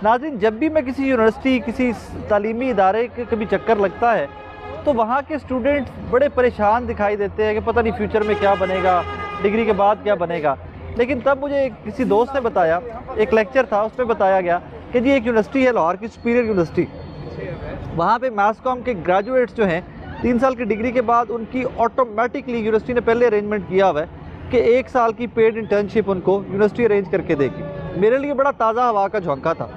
नाज़रीन, जब भी मैं किसी यूनिवर्सिटी, किसी तालीमी इदारे के कभी चक्कर लगता है तो वहाँ के स्टूडेंट्स बड़े परेशान दिखाई देते हैं कि पता नहीं फ्यूचर में क्या बनेगा, डिग्री के बाद क्या बनेगा। लेकिन तब मुझे किसी दोस्त ने बताया, एक लेक्चर था उसमें बताया गया कि जी एक यूनिवर्सिटी है लाहौर की, सुपीरियर यूनिवर्सिटी, वहाँ पे मास कॉम के ग्रेजुएट्स जो हैं 3 साल की डिग्री के बाद उनकी ऑटोमेटिकली यूनिवर्सिटी ने पहले अरेंजमेंट किया हुआ है कि 1 साल की पेड इंटर्नशिप उनको यूनिवर्सिटी अरेंज करके देगी। मेरे लिए बड़ा ताज़ा हवा का झोंका था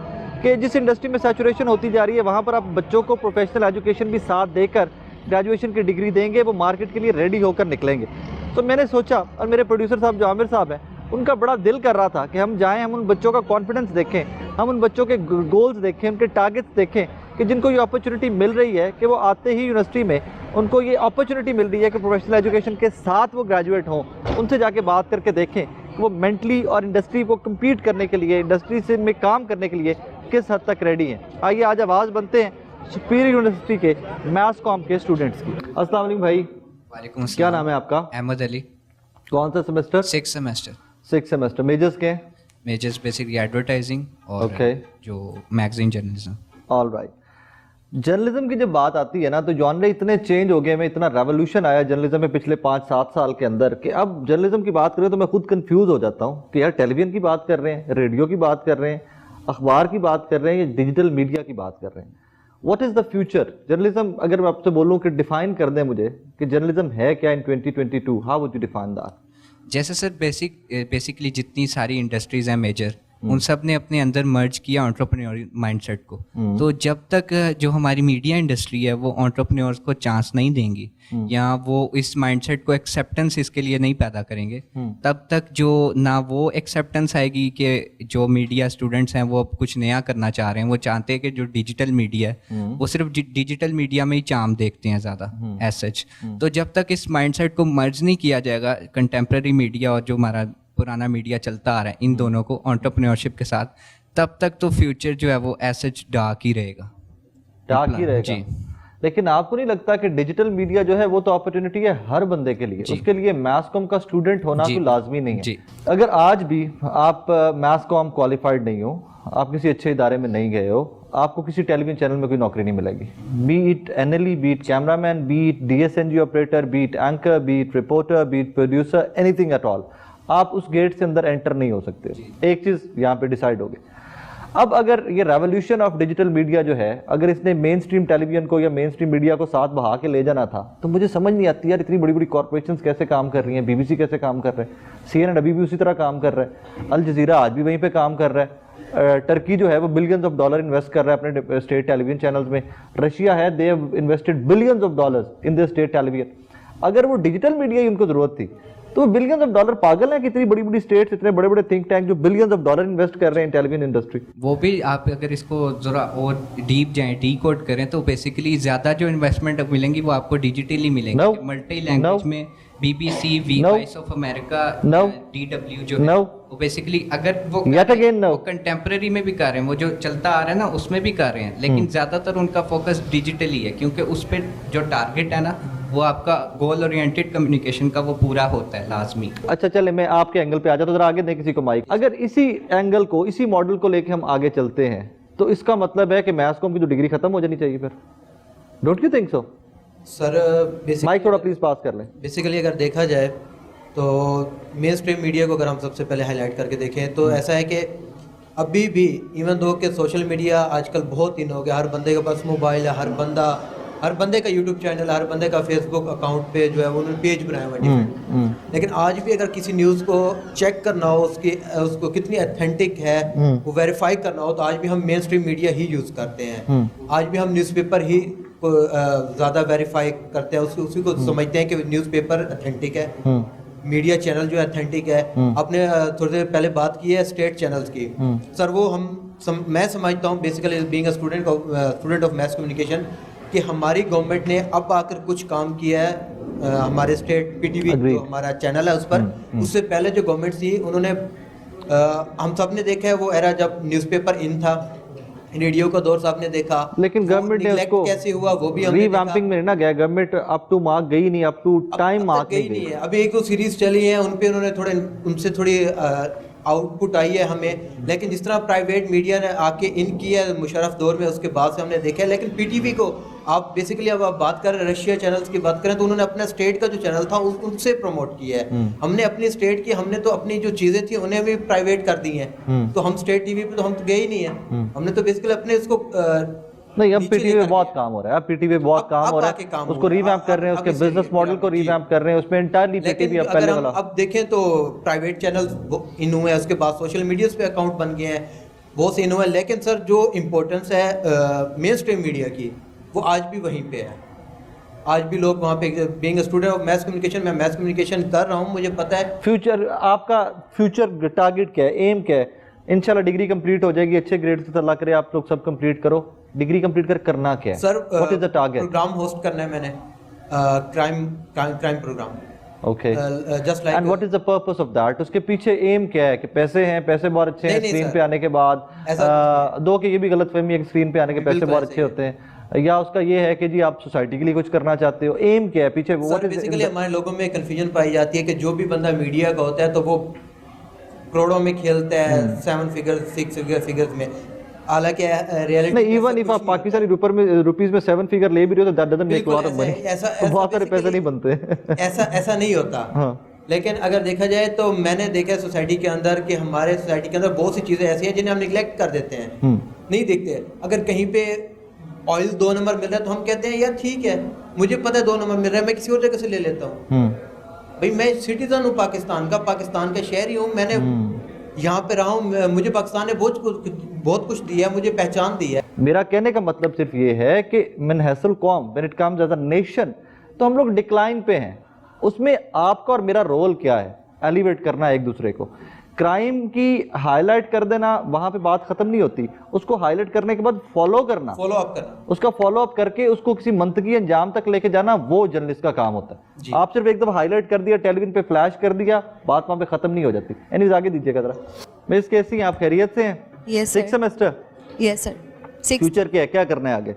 कि जिस इंडस्ट्री में सैचुरेशन होती जा रही है वहाँ पर आप बच्चों को प्रोफेशनल एजुकेशन भी साथ देकर ग्रेजुएशन की डिग्री देंगे, वो मार्केट के लिए रेडी होकर निकलेंगे। तो मैंने सोचा, और मेरे प्रोड्यूसर साहब जो आमिर साहब हैं, उनका बड़ा दिल कर रहा था कि हम जाएं, हम उन बच्चों का कॉन्फिडेंस देखें, हम उन बच्चों के गोल्स देखें, उनके टारगेट्स देखें कि जिनको ये अपॉर्चुनिटी मिल रही है कि वो आते ही यूनिवर्सिटी में उनको ये अपॉर्चुनिटी मिल रही है कि प्रोफेशनल एजुकेशन के साथ वो ग्रेजुएट हों, उनसे जाके बात करके देखें कि वो मेंटली और इंडस्ट्री को कम्पीट करने के लिए, इंडस्ट्री से में काम करने के लिए किस हद तक रेडी हैं। आइए आज आवाज़ बनते हैं सुपीरियर यूनिवर्सिटी के मैथ्स कॉम के स्टूडेंट्स की। अस्सलाम वालेकुम भाई। वालेकुम अस्सलाम। क्या नाम है आपका? अहमद अली। कौन सा semester? 6th semester. 6th semester. Measures के? मेजर्स बेसिकली एडवर्टाइजिंग और जो magazine journalism. All right. Journalism की जब बात आती है ना तो जॉनरे इतने चेंज हो गए, में इतना रेवोल्यूशन आया जर्नलिज्म में पिछले 5-7 साल के अंदर कि अब जर्नलिज्म की बात करें तो मैं खुद कंफ्यूज हो जाता हूँ कि यार टेलीविजन की बात कर रहे हैं, रेडियो की बात कर रहे हैं, अखबार की बात कर रहे हैं, या डिजिटल मीडिया की बात कर रहे हैं। What is the future journalism? अगर मैं आपसे बोलूँ कि डिफाइन कर दें मुझे कि जर्नलिज्म है क्या इन 2022, how would you define that? जैसे सर बेसिकली जितनी सारी इंडस्ट्रीज हैं मेजर, उन सब ने अपने अंदर मर्ज किया एंटरप्रेन्योर माइंडसेट को। तो जब तक जो हमारी मीडिया इंडस्ट्री है वो एंटरप्रेन्योर्स को चांस नहीं देंगी या वो इस माइंडसेट को एक्सेप्टेंस इसके लिए नहीं पैदा करेंगे, तब तक जो ना वो एक्सेप्टेंस आएगी कि जो मीडिया स्टूडेंट्स हैं वो अब कुछ नया करना चाह रहे हैं। वो चाहते हैं कि जो डिजिटल मीडिया है वो सिर्फ डिजिटल मीडिया में ही चाम देखते हैं ज़्यादा एज सच। तो जब तक इस माइंडसेट को मर्ज नहीं किया जाएगा कंटेम्प्रेरी मीडिया और जो हमारा पुराना मीडिया चलता आ रहा है, इन दोनों को एंटरप्रेन्योरशिप के साथ, तब तक तो फ्यूचर जो है वो एज डार्क ही रहेगा। डार्क ही रहेगा जी। लेकिन आपको नहीं लगता कि डिजिटल मीडिया जो है वो तो अपॉर्चुनिटी है हर बंदे के लिए, उसके लिए मैथ्स कॉम का स्टूडेंट होना तो लाजमी नहीं है। अगर आज भी आप मैथ्स कॉम क्वालिफाइड नहीं हो, आप किसी अच्छे इदारे में नहीं गए हो, आपको किसी टेलीविजन चैनल में कोई नौकरी नहीं मिलेगी। B it NLE, B it cameraman, B it DSNG operator, B it anchor, B it reporter, B it producer, anything at all, आप उस गेट से अंदर एंटर नहीं हो सकते। एक चीज़ यहाँ पे डिसाइड हो गई। अब अगर ये रेवोल्यूशन ऑफ डिजिटल मीडिया जो है, अगर इसने मेन स्ट्रीम टेलीविजन को या मेन स्ट्रीम मीडिया को साथ बहा के ले जाना था, तो मुझे समझ नहीं आती यार इतनी बड़ी बड़ी कॉर्पोरेशंस कैसे काम कर रही हैं, बीबीसी कैसे काम कर रहे हैं, CNN अभी भी उसी तरह काम कर रहा है, अल जजीरा आज भी वहीं पे काम कर रहा है, टर्की जो है वो बिलियंस ऑफ डॉलर इन्वेस्ट कर रहा है अपने स्टेट टेलीविजन चैनल्स में, रशिया है they have invested billions of dollars in the state television. अगर वो डिजिटल मीडिया की उनको जरूरत थी तो वो बिलियंस ऑफ डॉलर, पागल है कि इतनी बड़ी बड़ी स्टेट्स, इतने बड़े बड़े थिंक टैंक जो बिलियंस ऑफ डॉलर इन्वेस्ट कर रहे हैं टेलीविजन इंडस्ट्री। वो भी आप अगर इसको जरा और डीप जाएं, डीकोड करें तो बेसिकली ज़्यादा जो इन्वेस्टमेंट मिलेंगी वो आपको डिजिटली मिलेंगी। मल्टी लैंग्वेज में BBC, voice of America, DW जो है वो बेसिकली अगर वो कंटेम्प्रेरी में भी कर रहे हैं, वो जो चलता आ रहा है ना उसमें भी कर रहे हैं, लेकिन ज़्यादातर उनका फोकस डिजिटली है क्योंकि उस पर जो टारगेट है ना वो आपका गोल ओरिएंटेड कम्युनिकेशन का वो पूरा होता है लाजमी। अच्छा चले मैं आपके एंगल पे आ जाता हूं, जरा आगे दें किसी को माइक। अगर इसी एंगल को, इसी मॉडल को लेके हम आगे चलते हैं तो इसका मतलब है कि मैथ्स कॉम की तो डिग्री खत्म हो जानी चाहिए फिर, don't you think so? Sir mic थोड़ा प्लीज पास कर लें। बेसिकली अगर देखा जाए तो मेन स्ट्रीम मीडिया को अगर हम सबसे पहले हाईलाइट करके देखें तो ऐसा है कि अभी भी इवन दो कि सोशल मीडिया आजकल बहुत इन हो गया, हर बंदे के पास मोबाइल है, हर बंदे का यूट्यूब चैनल, हर बंदे का फेसबुक अकाउंट पे जो है उन्होंने पेज बनाया हुआ डिफरेंट। लेकिन आज भी अगर किसी न्यूज़ को चेक करना हो, उसको कितनी ऑथेंटिक है वो वेरीफाई करना हो, तो आज भी हम मेन स्ट्रीम मीडिया ही यूज़ करते हैं। आज भी हम न्यूज़पेपर ही ज़्यादा वेरीफाई करते हैं, उसी को समझते हैं कि न्यूज़पेपर ऑथेंटिक है, मीडिया चैनल जो है ऑथेंटिक है। आपने थोड़ी देर पहले बात की है स्टेट चैनल्स की, सर वो मैं समझता हूँ basically being a student of math communication कि हमारी गवर्नमेंट ने अब आकर कुछ काम किया है। हमारे स्टेट PTV जो हमारा चैनल है उस पर, उससे पहले जो गवर्नमेंट थी उन्होंने हम सब ने देखा है वो एरा जब न्यूज़पेपर इन था, रेडियो का दौर साहब ने देखा, लेकिन गवर्नमेंट ने उसको कैसे हुआ वो भी हमने रीवैम्पिंग में ना गया, गवर्नमेंट अप टू मार्क गई नहीं, अप टू टाइम मार्क गई नहीं है। अभी एक सीरीज चली है उन पे उन्होंने उनसे थोड़ी आउटपुट आई है हमें, लेकिन जिस तरह प्राइवेट मीडिया ने आके इन किया मुशर्रफ दौर में, उसके बाद से हमने देखा है। लेकिन पीटीवी को आप बेसिकली अब आप बात कर रशिया चैनल्स की बात करें तो उन्होंने अपना स्टेट का जो चैनल था उनसे प्रमोट किया है। हमने अपनी स्टेट की, हमने तो अपनी जो चीज़ें थी उन्हें भी प्राइवेट कर दी हैं। तो हम स्टेट टीवी पे तो हम तो गए ही नहीं है, हमने तो बेसिकली अपने इसको नहीं, अब पीटीवी में बहुत काम हो रहा है, अब पीटीवी में बहुत काम हो रहा है, उसको रिवैम्प कर रहे हैं, उसके बिजनेस मॉडल को रिवैम्प कर रहे हैं, उसमें इंटायरली पीटीवी अब पहले वाला। अब देखें तो प्राइवेट चैनल इन हुए हैं, उसके बाद सोशल मीडिया पे अकाउंट बन गए हैं, बहुत से इन हुए हैं। लेकिन सर जो इम्पोर्टेंस है मेन स्ट्रीम मीडिया की, वो आज भी वहीं पे है। आज भी लोग वहाँ पे, being a student of math communication, मैं मैथ कम्युनिकेशन कर रहा हूँ, मुझे पता है। फ्यूचर, आपका फ्यूचर टारगेट क्या है, एम क्या है? इंशाल्लाह डिग्री कंप्लीट हो जाएगी, अच्छे ग्रेड से अल्लाह करे आप लोग सब कंप्लीट करो। डिग्री कंप्लीट कर करना क्या है sir? What is the target? Program host करना है मैंने, crime program. Okay, just like, and what is the purpose of that? उसके पीछे एम क्या है? कि पैसे हैं, पैसे बहुत अच्छे हैं स्क्रीन पे आने के बाद, दो कि ये भी गलतफहमी है कि स्क्रीन पे आने के पैसे बहुत अच्छे होते हैं, या उसका ये है कि जी आप सोसाइटी के लिए कुछ करना चाहते हो? एम क्या है पीछे? व्हाट इज बेसिकली हमारे लोगों में कंफ्यूजन पाई जाती है कि जो भी बंदा मीडिया का होता है तो वो करोड़ों में खेलता है, 7 फिगर 6 फिगर्स में, हालांकि रियलिटी नहीं, इवन इफ आप पाकिस्तानी रुपीस में 7 फिगर ले भी रहे हो तो that doesn't make lot of money, बहुत सारे पैसे नहीं बनते। ऐसा नहीं होता। हाँ। लेकिन अगर देखा जाए तो मैंने देखा है सोसाइटी के अंदर कि हमारे सोसाइटी के अंदर बहुत सी चीज़ें ऐसी हैं जिन्हें हम निगलेक्ट कर देते हैं, नहीं देखते। अगर कहीं पे ऑयल 2 नंबर मिल रहा है तो हम कहते हैं यार ठीक है, मुझे पता है 2 नंबर मिल रहा है, मैं किसी और जगह से ले लेता हूँ। भाई मैं सिटीजन हूँ पाकिस्तान का, पाकिस्तान का शहरी हूँ, मैंने यहाँ पे रहा हूँ, मुझे पाकिस्तान ने बहुत कुछ दिया, मुझे पहचान दी है। मेरा कहने का मतलब सिर्फ ये है कि मनहसल कौम, when it comes as a nation, तो हम लोग डिक्लाइन पे हैं। उसमें आपका और मेरा रोल क्या है? एलिवेट करना एक दूसरे को। क्राइम की हाईलाइट कर देना, वहां पे बात खत्म नहीं होती, उसको हाईलाइट करने के बाद फॉलो करना, फॉलो अप करना, उसका फॉलो अप करके उसको किसी मंतकी अंजाम तक लेके जाना, वो जर्नलिस्ट का काम होता है। आप सिर्फ एकदम हाईलाइट कर दिया, टेलीविजन पे फ्लैश कर दिया, बात वहां पे खत्म नहीं हो जाती। एनीवेज आगे दीजिएगा जरा। मिस कैसी हैं आप? खैरियत से हैं? Yes 6 semester? Yes sir. 6 future क्या है, क्या करना है आगे?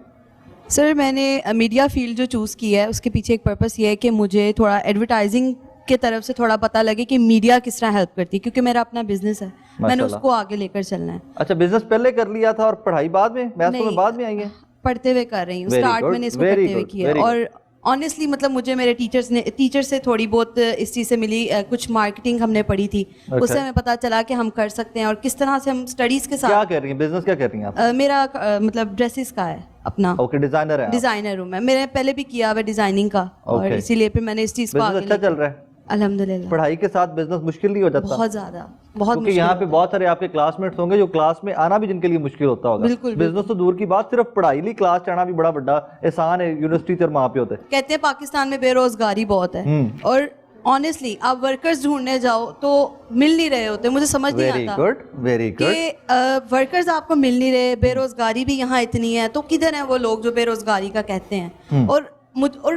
सर मैंने मीडिया फील्ड जो चूज़ किया है उसके पीछे एक पर्पस ये है कि मुझे थोड़ा एडवर्टाइजिंग के तरफ से थोड़ा पता लगे कि मीडिया किस तरह हेल्प करती है, क्योंकि मेरा अपना बिजनेस है, मैंने उसको आगे लेकर चलना है। अच्छा, बिजनेस पहले कर लिया था और पढ़ाई बाद में? मैथ्स में बाद में आई है? पढ़ते हुए कर रही हूँ, स्टार्ट मैंने इसको करते हुए किया। और ऑनेस्टली मतलब मुझे मेरे टीचर से थोड़ी बहुत इस चीज़ से मिली, कुछ मार्केटिंग हमने पढ़ी थी, उससे हमें पता चला कि हम कर सकते हैं और किस तरह से हम स्टडीज़ के साथ। क्या कर रही हैं, बिजनेस क्या कर रही हैं आप? मेरा मतलब ड्रेसेस का है अपना। ओके, डिजाइनर है? डिजाइनर हूँ मैं, मैंने पहले भी किया हुआ डिजाइनिंग का, और इसीलिए फिर मैंने इस चीज़ को आगे अच्छा चल रहा है अल्हम्दुलिल्लाह। पढ़ाई के साथ बिजनेस मुश्किल नहीं हो जाता? बहुत ज्यादा, बहुत क्योंकि यहाँ पे बहुत सारे आपके क्लासमेट्स होंगे जो क्लास में आना भी जिनके लिए मुश्किल होता होगा। बिल्कुल, बिजनेस तो दूर की बात, सिर्फ पढ़ाई लिए क्लास चढ़ना भी बड़ा बड़ा एहसान है। यूनिवर्सिटी टीचर वहाँ पे होते हैं। कहते हैं पाकिस्तान में बेरोजगारी बहुत है, और ऑनेस्टली आप वर्कर्स ढूंढने जाओ तो मिल नहीं रहे होते। मुझे समझ नहीं आता वेरी गुड कि वर्कर्स आपको मिल नहीं रहे, बेरोजगारी भी यहाँ इतनी है, तो किधर है वो लोग जो बेरोजगारी का कहते हैं और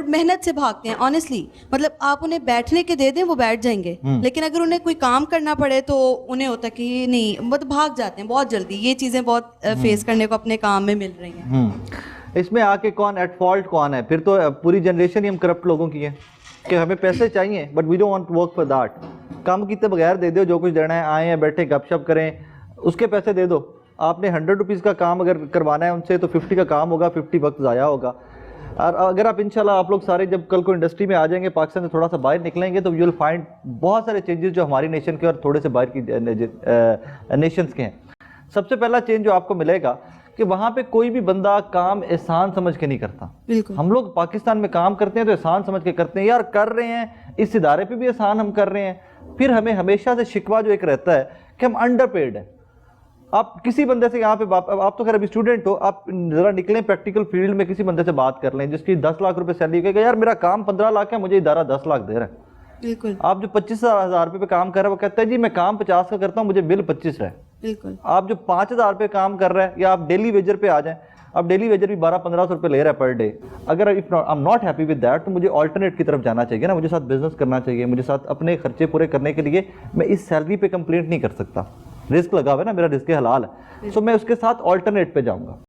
मेहनत से भागते हैं। ऑनेस्टली मतलब आप उन्हें बैठने के दे दें वो बैठ जाएंगे, लेकिन अगर उन्हें कोई काम करना पड़े तो उन्हें होता है कि नहीं, मतलब भाग जाते हैं बहुत जल्दी। ये चीज़ें बहुत फेस करने को अपने काम में मिल रही हैं। इसमें आके कौन एट फॉल्ट कौन है? फिर तो पूरी जनरेशन ही हम करप्ट लोगों की है कि हमें पैसे चाहिए but we don't want to work for that. काम किए बगैर दे दो, जो कुछ देना है, आए हैं बैठे गपशप करें, उसके पैसे दे दो। आपने 100 रुपीज़ का काम अगर करवाना है उनसे तो 50 का काम होगा, 50 वक्त ज़ाया होगा। और अगर आप इंशाल्लाह आप लोग सारे जब कल को इंडस्ट्री में आ जाएंगे, पाकिस्तान से थोड़ा सा बाहर निकलेंगे, तो यू विल फाइंड बहुत सारे चेंजेस जो हमारी नेशन के और थोड़े से बाहर की नेशंस के हैं। सबसे पहला चेंज जो आपको मिलेगा कि वहाँ पे कोई भी बंदा काम एहसान समझ के नहीं करता। बिल्कुल। हम लोग पाकिस्तान में काम करते हैं तो एहसान समझ के करते हैं, यार कर रहे हैं, इस इदारे पे भी एहसान हम कर रहे हैं। फिर हमें हमेशा से शिकवा जो एक रहता है कि हम अंडरपेड हैं। आप किसी बंदे से यहाँ पे आप तो खैर अभी स्टूडेंट हो, आप जरा निकलें प्रैक्टिकल फील्ड में, किसी बंदे से बात कर लें जिसकी 10 लाख रुपए सैलरी, कहेगा यार मेरा काम 15 लाख है, मुझे इदारा 10 लाख दे रहा है। बिल्कुल। आप जो 25,000 रुपये पे काम कर रहे हैं वो कहता है जी मैं काम 50 का करता हूँ, मुझे बिल 25 है। बिल्कुल। आप जो 5,000 रुपये काम कर रहे हैं, या आप डेली वेजर पे आ जाएं, अब डेली वेजर भी 1200-1500 रुपये ले रहा है पर डे। अगर if I am not happy with that, तो मुझे ऑल्टरनेट की तरफ जाना चाहिए ना, मुझे साथ बिजनेस करना चाहिए, मुझे साथ अपने खर्चे पूरे करने के लिए मैं इस सैलरी पे कंप्लेंट नहीं कर सकता। रिस्क लगा हुआ है ना, मेरा रिस्क हलाल है, सो मैं उसके साथ ऑल्टरनेट पे जाऊंगा।